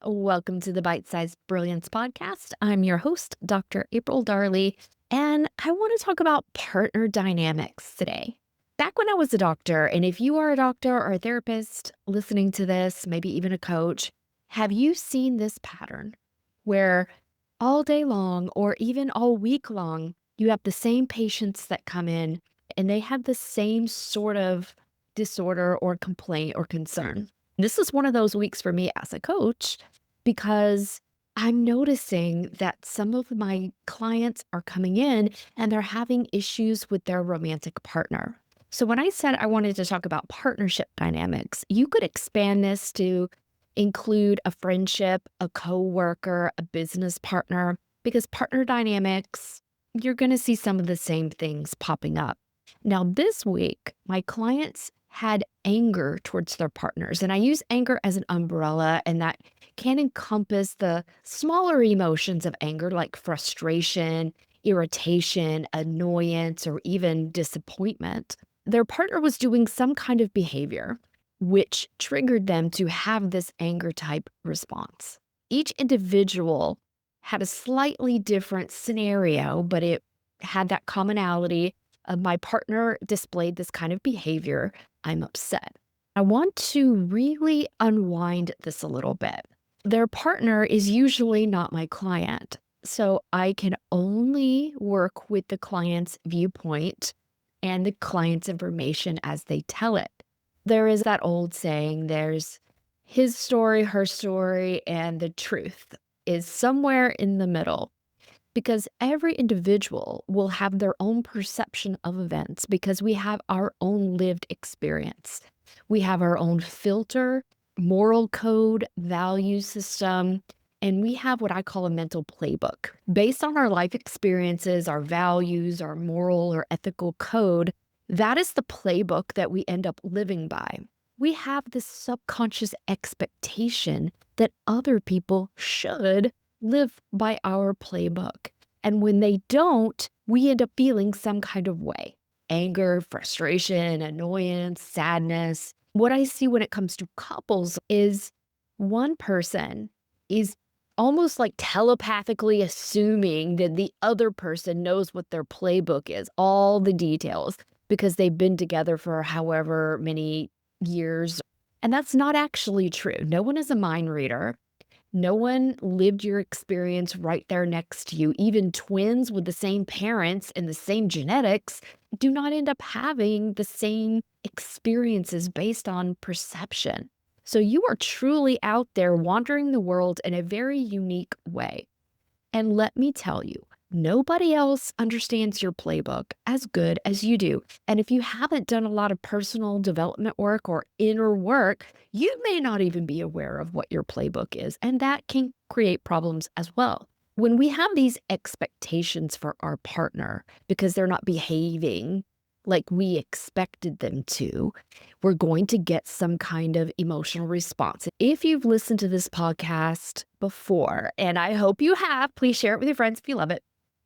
Welcome to the Bite-Sized Brilliance Podcast. I'm your host, Dr. April Darley, and I want to talk about partner dynamics today. Back when I was a doctor, and if you are a doctor or a therapist listening to this, maybe even a coach, have you seen this pattern where all day long or even all week long, you have the same patients that come in and they have the same sort of disorder or complaint or concern? This is one of those weeks for me as a coach because I'm noticing that some of my clients are coming in and they're having issues with their romantic partner. So when I said I wanted to talk about partnership dynamics, you could expand this to include a friendship, a coworker, a business partner, because partner dynamics, you're going to see some of the same things popping up. Now, this week, my clients had anger towards their partners, and I use anger as an umbrella, and that can encompass the smaller emotions of anger like frustration, irritation, annoyance, or even disappointment. Their partner was doing some kind of behavior which triggered them to have this anger type response. Each individual had a slightly different scenario, but it had that commonality of my partner displayed this kind of behavior. I'm upset. I want to really unwind this a little bit. Their partner is usually not my client, so I can only work with the client's viewpoint and the client's information as they tell it. There is that old saying, there's his story, her story, and the truth is somewhere in the middle, because every individual will have their own perception of events because we have our own lived experience. We have our own filter, moral code, value system, and we have what I call a mental playbook. Based on our life experiences, our values, our moral or ethical code, that is the playbook that we end up living by. We have this subconscious expectation that other people should live by our playbook. And when they don't, we end up feeling some kind of way. Anger, frustration, annoyance, sadness. What I see when it comes to couples is one person is almost like telepathically assuming that the other person knows what their playbook is, all the details, because they've been together for however many years. And that's not actually true. No one is a mind reader. No one lived your experience right there next to you. Even twins with the same parents and the same genetics do not end up having the same experiences based on perception. So you are truly out there wandering the world in a very unique way. And let me tell you, nobody else understands your playbook as good as you do. And if you haven't done a lot of personal development work or inner work, you may not even be aware of what your playbook is. And that can create problems as well. When we have these expectations for our partner because they're not behaving like we expected them to, we're going to get some kind of emotional response. If you've listened to this podcast before, and I hope you have, please share it with your friends if you love it,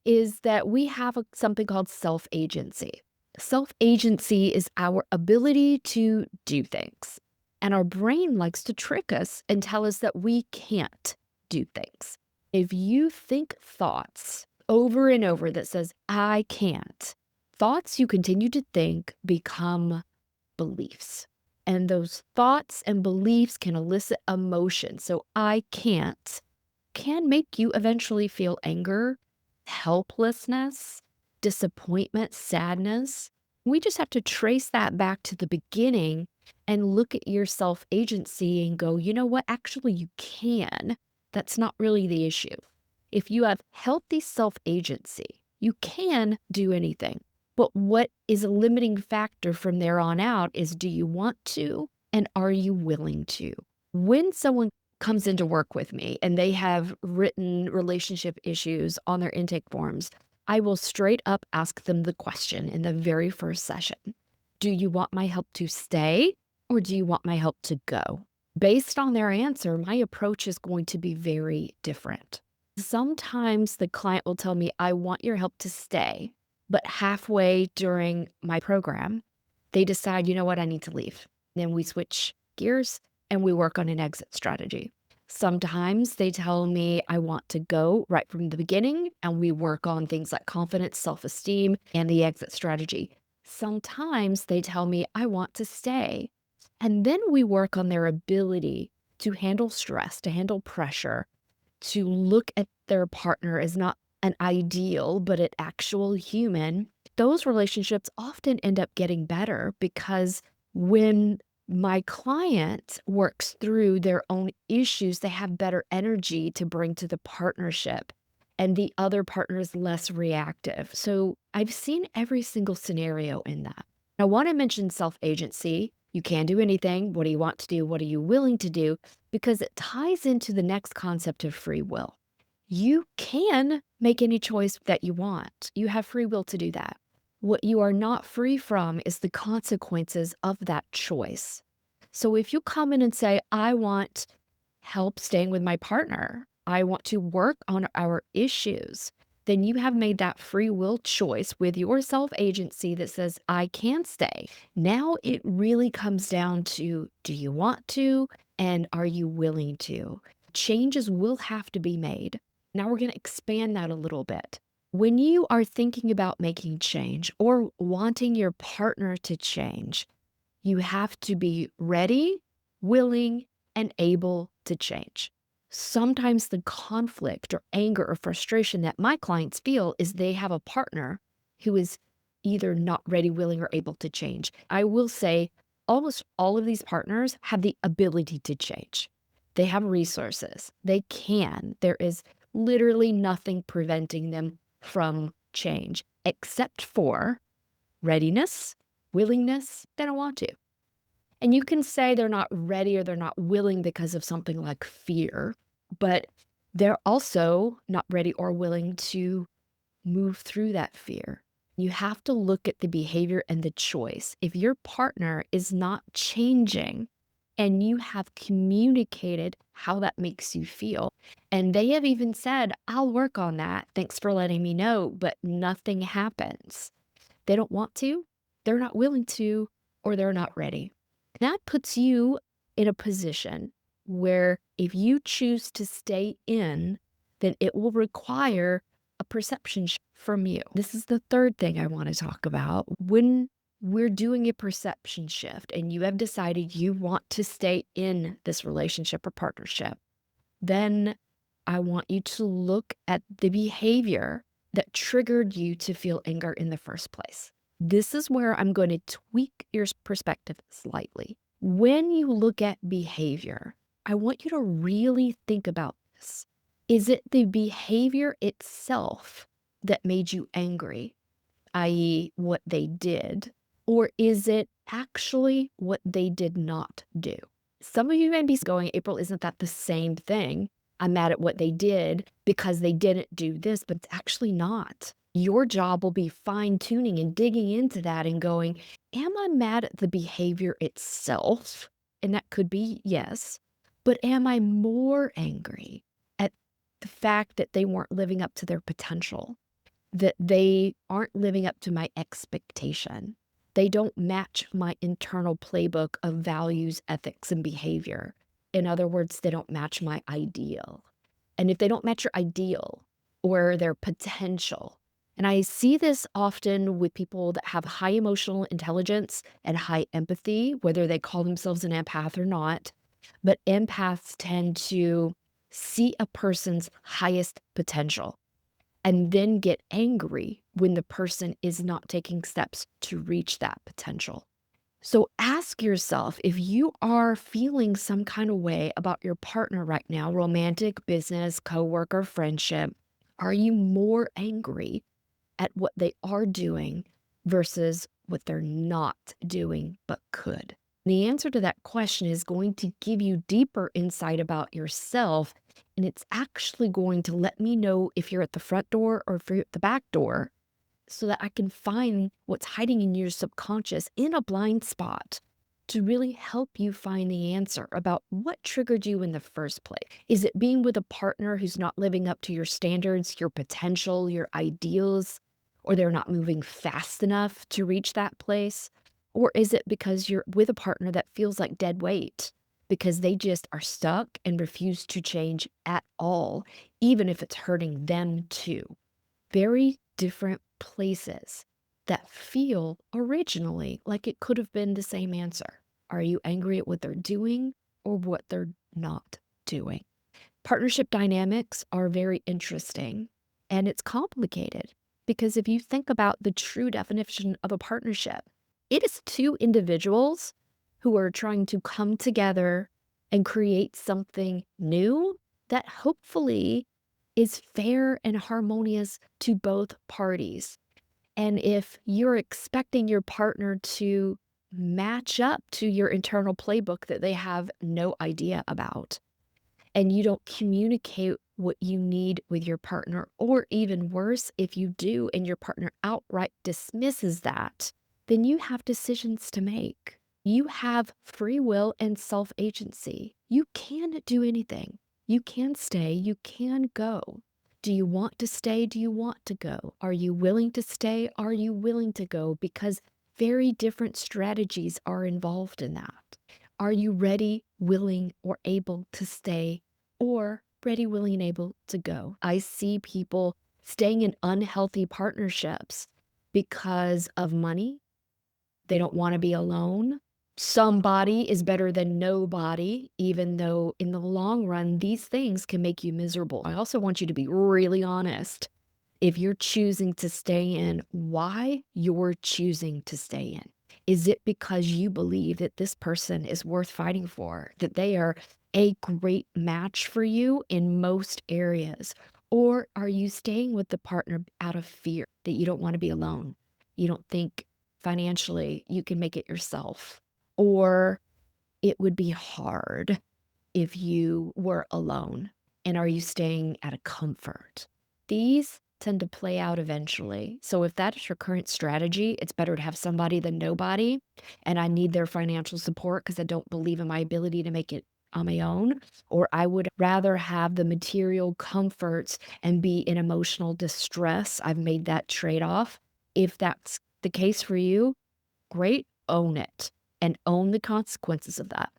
is that we have something called self-agency. Self-agency is our ability to do things. And our brain likes to trick us and tell us that we can't do things. If you think thoughts over and over that says, I can't, thoughts you continue to think become beliefs. And those thoughts and beliefs can elicit emotion. So I can't can make you eventually feel anger, helplessness, disappointment, sadness. We just have to trace that back to the beginning and look at your self-agency and go, you know what? Actually, you can. That's not really the issue. If you have healthy self-agency, you can do anything. But what is a limiting factor from there on out is, do you want to and are you willing to? When someone comes into work with me and they have written relationship issues on their intake forms, I will straight up ask them the question in the very first session. Do you want my help to stay or do you want my help to go? Based on their answer, my approach is going to be very different. Sometimes the client will tell me, I want your help to stay. But halfway during my program, they decide, you know what, I need to leave. Then we switch gears and we work on an exit strategy. Sometimes they tell me I want to go right from the beginning, and we work on things like confidence, self esteem, and the exit strategy. Sometimes they tell me I want to stay. And then we work on their ability to handle stress, to handle pressure, to look at their partner as not an ideal, but an actual human. Those relationships often end up getting better because when my client works through their own issues, they have better energy to bring to the partnership, and the other partner is less reactive. So I've seen every single scenario in that. I want to mention self agency. You can do anything. What do you want to do? What are you willing to do? Because it ties into the next concept of free will. You can make any choice that you want. You have free will to do that. What you are not free from is the consequences of that choice. So if you come in and say, I want help staying with my partner, I want to work on our issues, then you have made that free will choice with your self agency that says, I can stay. Now it really comes down to, do you want to? And are you willing to? Changes will have to be made. Now we're going to expand that a little bit. When you are thinking about making change or wanting your partner to change, you have to be ready, willing, and able to change. Sometimes the conflict or anger or frustration that my clients feel is they have a partner who is either not ready, willing, or able to change. I will say almost all of these partners have the ability to change. They have resources. They can. There is literally nothing preventing them from change except for readiness, willingness. They don't want to. And you can say they're not ready or they're not willing because of something like fear, but they're also not ready or willing to move through that fear. You have to look at the behavior and the choice. If your partner is not changing and you have communicated how that makes you feel, and they have even said, I'll work on that. Thanks for letting me know, but nothing happens. They don't want to, they're not willing to, or they're not ready. That puts you in a position where if you choose to stay in, then it will require a perception shift from you. This is the third thing I want to talk about. When we're doing a perception shift and you have decided you want to stay in this relationship or partnership, then I want you to look at the behavior that triggered you to feel anger in the first place. This is where I'm going to tweak your perspective slightly. When you look at behavior, I want you to really think about this. Is it the behavior itself that made you angry, i.e., what they did, or is it actually what they did not do? Some of you may be going, April, isn't that the same thing? I'm mad at what they did because they didn't do this, but it's actually not. Your job will be fine-tuning and digging into that and going, am I mad at the behavior itself? And that could be yes. But am I more angry at the fact that they weren't living up to their potential, that they aren't living up to my expectation? They don't match my internal playbook of values, ethics, and behavior. In other words, they don't match my ideal. And if they don't match your ideal or their potential, and I see this often with people that have high emotional intelligence and high empathy, whether they call themselves an empath or not, but empaths tend to see a person's highest potential and then get angry when the person is not taking steps to reach that potential. So ask yourself, if you are feeling some kind of way about your partner right now, romantic, business, coworker, friendship, are you more angry at what they are doing versus what they're not doing but could? The answer to that question is going to give you deeper insight about yourself, and it's actually going to let me know if you're at the front door or if you're at the back door, so that I can find what's hiding in your subconscious in a blind spot to really help you find the answer about what triggered you in the first place. Is it being with a partner who's not living up to your standards, your potential, your ideals, or they're not moving fast enough to reach that place? Or is it because you're with a partner that feels like dead weight? because they just are stuck and refuse to change at all, even if it's hurting them too. Very different places that feel originally like it could have been the same answer. Are you angry at what they're doing or what they're not doing? Partnership dynamics are very interesting and it's complicated because if you think about the true definition of a partnership, it is two individuals who are trying to come together and create something new that hopefully is fair and harmonious to both parties. And if you're expecting your partner to match up to your internal playbook that they have no idea about, and you don't communicate what you need with your partner, or even worse, if you do and your partner outright dismisses that, then you have decisions to make. You have free will and self agency. You can do anything. You can stay, you can go. Do you want to stay? Do you want to go? Are you willing to stay? Are you willing to go? Because very different strategies are involved in that. Are you ready, willing, or able to stay, or ready, willing, and able to go? I see people staying in unhealthy partnerships because of money. They don't want to be alone. Somebody is better than nobody, even though in the long run, these things can make you miserable. I also want you to be really honest. If you're choosing to stay in, why you're choosing to stay in. Is it because you believe that this person is worth fighting for, that they are a great match for you in most areas? Or are you staying with the partner out of fear that you don't want to be alone? You don't think financially you can make it yourself, or it would be hard if you were alone. And are you staying out of comfort? These tend to play out eventually. So if that is your current strategy, it's better to have somebody than nobody. And I need their financial support because I don't believe in my ability to make it on my own. Or I would rather have the material comforts and be in emotional distress. I've made that trade off. If that's the case for you, great, own it and own the consequences of that,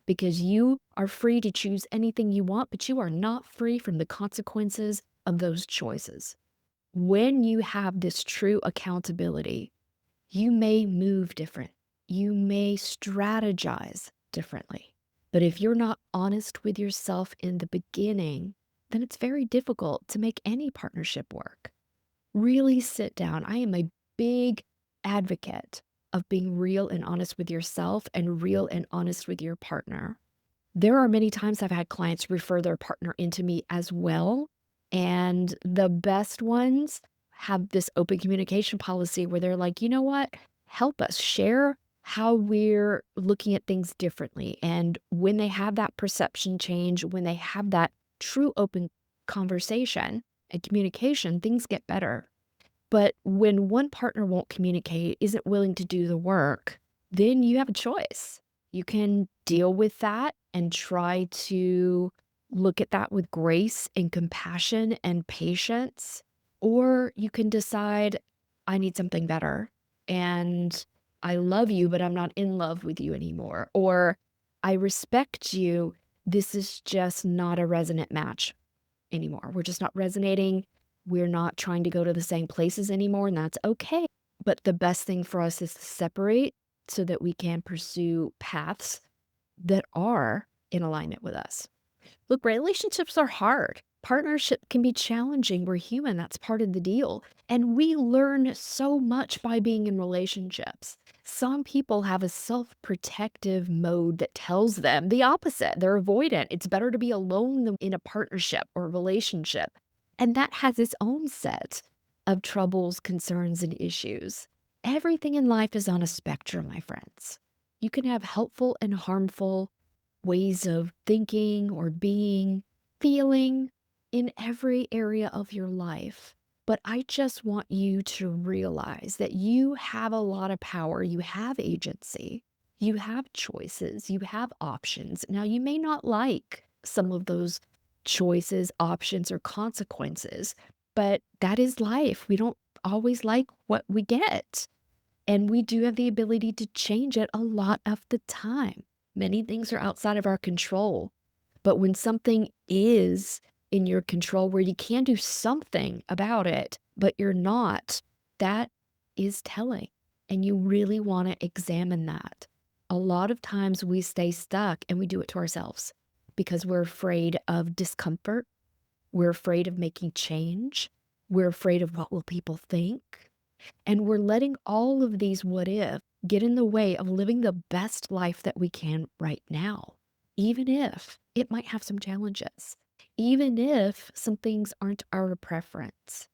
because you are free to choose anything you want, but you are not free from the consequences of those choices. When you have this true accountability, you may move different. You may strategize differently. But if you're not honest with yourself in the beginning, then it's very difficult to make any partnership work. Really sit down. I am a big advocate of being real and honest with yourself and real and honest with your partner. There are many times I've had clients refer their partner into me as well. And the best ones have this open communication policy where they're like, you know what? Help us share how we're looking at things differently. And when they have that perception change, when they have that true open conversation and communication, things get better. But when one partner won't communicate, isn't willing to do the work, then you have a choice. You can deal with that and try to look at that with grace and compassion and patience. Or you can decide, I need something better. And I love you, but I'm not in love with you anymore. Or I respect you. This is just not a resonant match anymore. We're just not resonating. We're not trying to go to the same places anymore, and that's okay. But the best thing for us is to separate so that we can pursue paths that are in alignment with us. Look, relationships are hard. Partnership can be challenging. We're human. That's part of the deal. And we learn so much by being in relationships. Some people have a self-protective mode that tells them the opposite. They're avoidant. It's better to be alone than in a partnership or relationship. And that has its own set of troubles, concerns, and issues. Everything in life is on a spectrum, my friends. You can have helpful and harmful ways of thinking or being, feeling in every area of your life. But I just want you to realize that you have a lot of power. You have agency. You have choices. You have options. Now, you may not like some of those choices, options, or consequences, but that is life. We don't always like what we get. And we do have the ability to change it a lot of the time. Many things are outside of our control. But when something is in your control where you can do something about it, but you're not, that is telling. And you really want to examine that. A lot of times we stay stuck and we do it to ourselves because we're afraid of discomfort. We're afraid of making change. We're afraid of what will people think. And we're letting all of these what if get in the way of living the best life that we can right now, even if it might have some challenges, even if some things aren't our preference.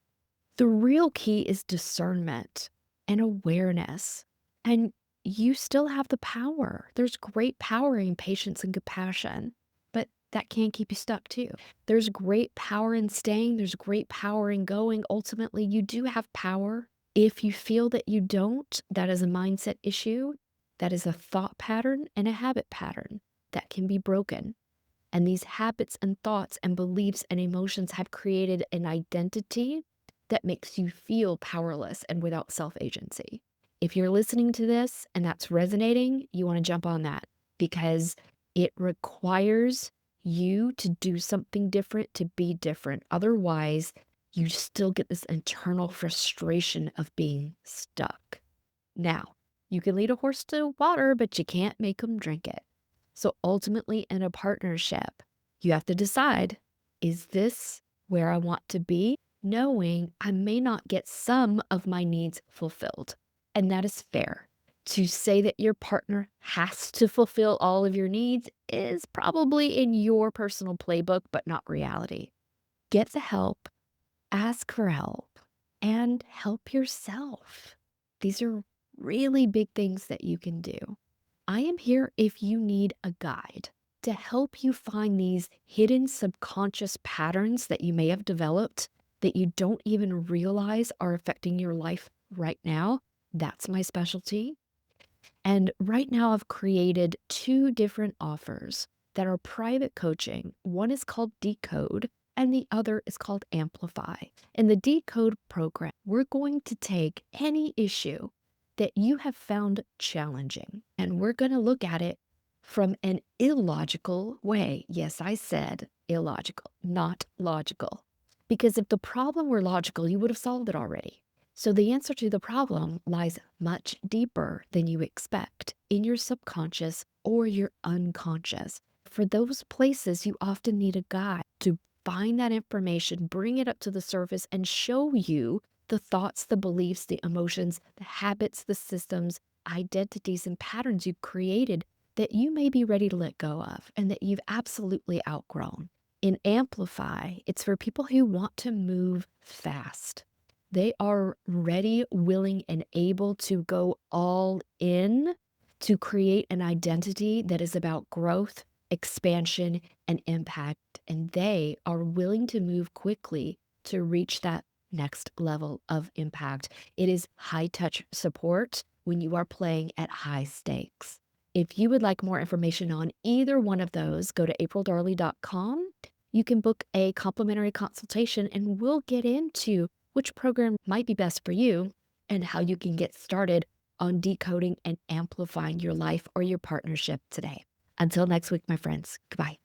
The real key is discernment and awareness. And you still have the power. There's great power in patience and compassion, but that can keep you stuck too. There's great power in staying. There's great power in going. Ultimately, you do have power. If you feel that you don't, that is a mindset issue. That is a thought pattern and a habit pattern that can be broken. And these habits and thoughts and beliefs and emotions have created an identity that makes you feel powerless and without self-agency. If you're listening to this and that's resonating, you want to jump on that because it requires you to do something different, to be different. Otherwise, you still get this internal frustration of being stuck. Now, you can lead a horse to water, but you can't make them drink it. So ultimately, in a partnership, you have to decide, is this where I want to be? Knowing I may not get some of my needs fulfilled. And that is fair. To say that your partner has to fulfill all of your needs is probably in your personal playbook, but not reality. Get the help, ask for help, and help yourself. These are really big things that you can do. I am here if you need a guide to help you find these hidden subconscious patterns that you may have developed that you don't even realize are affecting your life right now. That's my specialty. And right now I've created 2 different offers that are private coaching. One is called Decode and the other is called Amplify. In the Decode program, we're going to take any issue that you have found challenging and we're going to look at it from an illogical way. Yes, I said illogical, not logical. Because if the problem were logical, you would have solved it already. So the answer to the problem lies much deeper than you expect in your subconscious or your unconscious. For those places, you often need a guide to find that information, bring it up to the surface, and show you the thoughts, the beliefs, the emotions, the habits, the systems, identities, and patterns you've created that you may be ready to let go of and that you've absolutely outgrown. In Amplify, it's for people who want to move fast. They are ready, willing, and able to go all in to create an identity that is about growth, expansion, and impact. And they are willing to move quickly to reach that next level of impact. It is high-touch support when you are playing at high stakes. If you would like more information on either one of those, go to aprildarley.com. You can book a complimentary consultation and we'll get into which program might be best for you and how you can get started on decoding and amplifying your life or your partnership today. Until next week, my friends, goodbye.